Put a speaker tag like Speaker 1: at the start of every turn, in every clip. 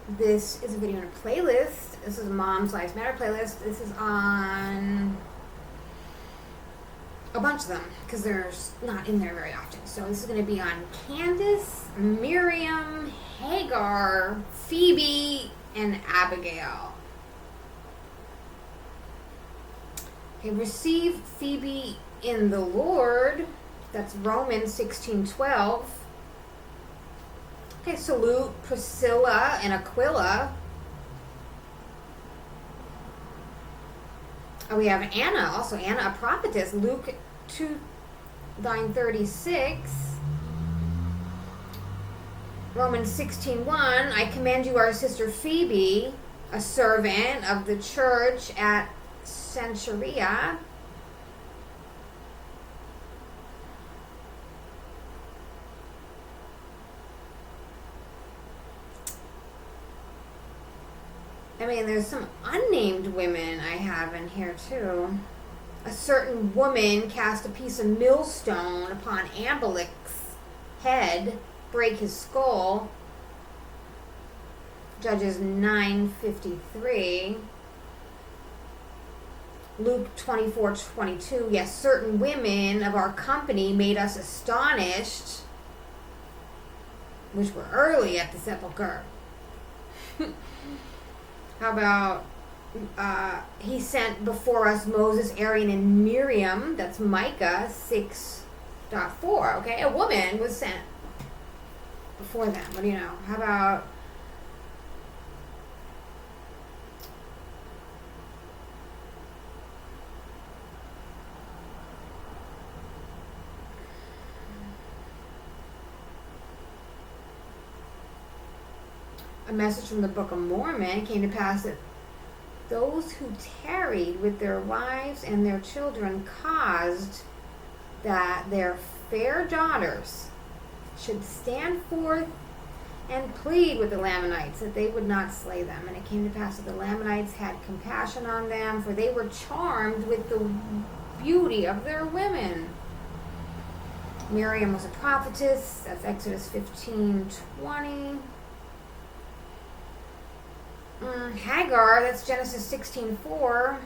Speaker 1: This is a video in a playlist. This is a Mom's Lives Matter playlist. This is on a bunch of them because they're not in there very often. So this is going to be on Candice, Miriam, Hagar, Phoebe, and Abigail. Okay, receive Phoebe in the Lord. That's Romans 16:12. Okay, salute Priscilla and Aquila. Oh, we have Anna, also Anna, a prophetess, Luke 2:36. Romans 16:1. I commend you, our sister Phoebe, a servant of the church at Caesarea. I mean, there's some unnamed women I have in here too. A certain woman cast a piece of millstone upon Abimelech's head, break his skull. Judges 9:53. Luke 24:22. Yes, certain women of our company made us astonished, which were early at the sepulchre. How about he sent before us Moses, Aaron, and Miriam. That's Micah 6:4. Okay, a woman was sent before them. What do you know? How about a message from the Book of Mormon? It came to pass that those who tarried with their wives and their children caused that their fair daughters should stand forth and plead with the Lamanites that they would not slay them. And it came to pass that the Lamanites had compassion on them, for they were charmed with the beauty of their women. Miriam was a prophetess. That's Exodus 15:20. Hagar, that's Genesis 16:4.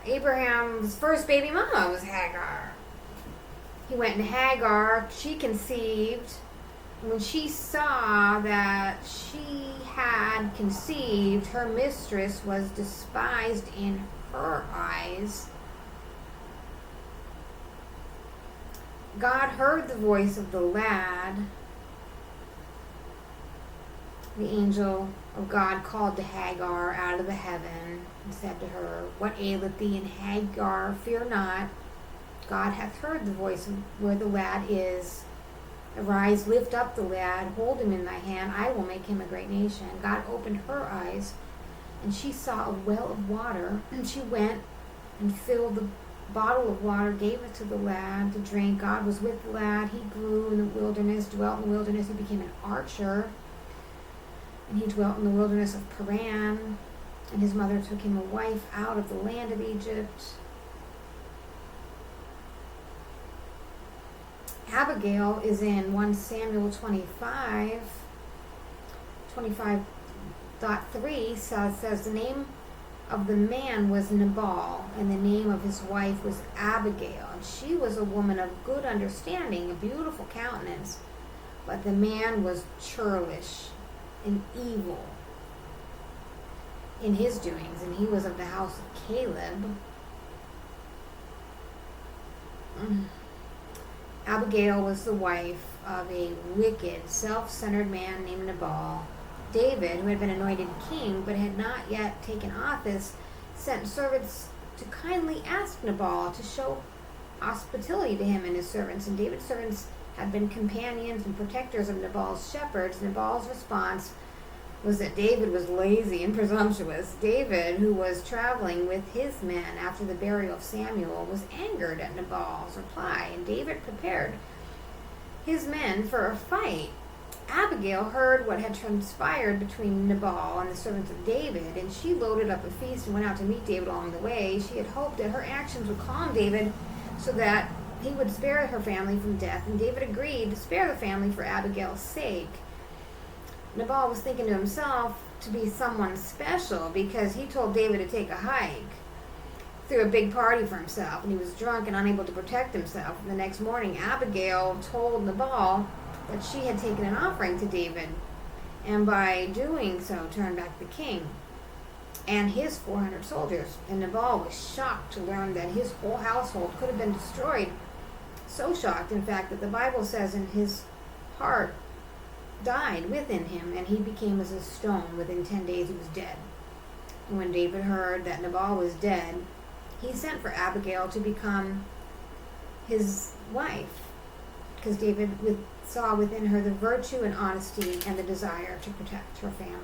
Speaker 1: Abraham's first baby mama was Hagar. He went into Hagar. She conceived. When she saw that she had conceived, her mistress was despised in her eyes. God heard the voice of the lad. The angel of God called to Hagar out of the heaven and said to her, What aileth thee? And Hagar, fear not. God hath heard the voice of where the lad is. Arise, lift up the lad, hold him in thy hand. I will make him a great nation. God opened her eyes, and she saw a well of water. And she went and filled the bottle of water, gave it to the lad to drink. God was with the lad. He grew in the wilderness, dwelt in the wilderness. He became an archer. And he dwelt in the wilderness of Paran, and his mother took him a wife out of the land of Egypt. Abigail is in 1 Samuel 25:3 says the name of the man was Nabal, and the name of his wife was Abigail. And she was a woman of good understanding, a beautiful countenance, but the man was churlish and evil in his doings, and he was of the house of Caleb. Abigail was the wife of a wicked, self-centered man named Nabal. David, who had been anointed king but had not yet taken office, sent servants to kindly ask Nabal to show hospitality to him and his servants. And David's servants had been companions and protectors of Nabal's shepherds. Nabal's response was that David was lazy and presumptuous. David, who was traveling with his men after the burial of Samuel, was angered at Nabal's reply, and David prepared his men for a fight. Abigail heard what had transpired between Nabal and the servants of David, and she loaded up a feast and went out to meet David along the way. She had hoped that her actions would calm David so that he would spare her family from death, and David agreed to spare the family for Abigail's sake. Nabal was thinking to himself to be someone special because he told David to take a hike, threw a big party for himself, and he was drunk and unable to protect himself. And the next morning, Abigail told Nabal that she had taken an offering to David, and by doing so turned back the king and his 400 soldiers. And Nabal was shocked to learn that his whole household could have been destroyed. So shocked, in fact, that the Bible says in his heart died within him, and he became as a stone. Within 10 days he was dead. And when David heard that Nabal was dead, he sent for Abigail to become his wife, because David saw within her the virtue and honesty and the desire to protect her family.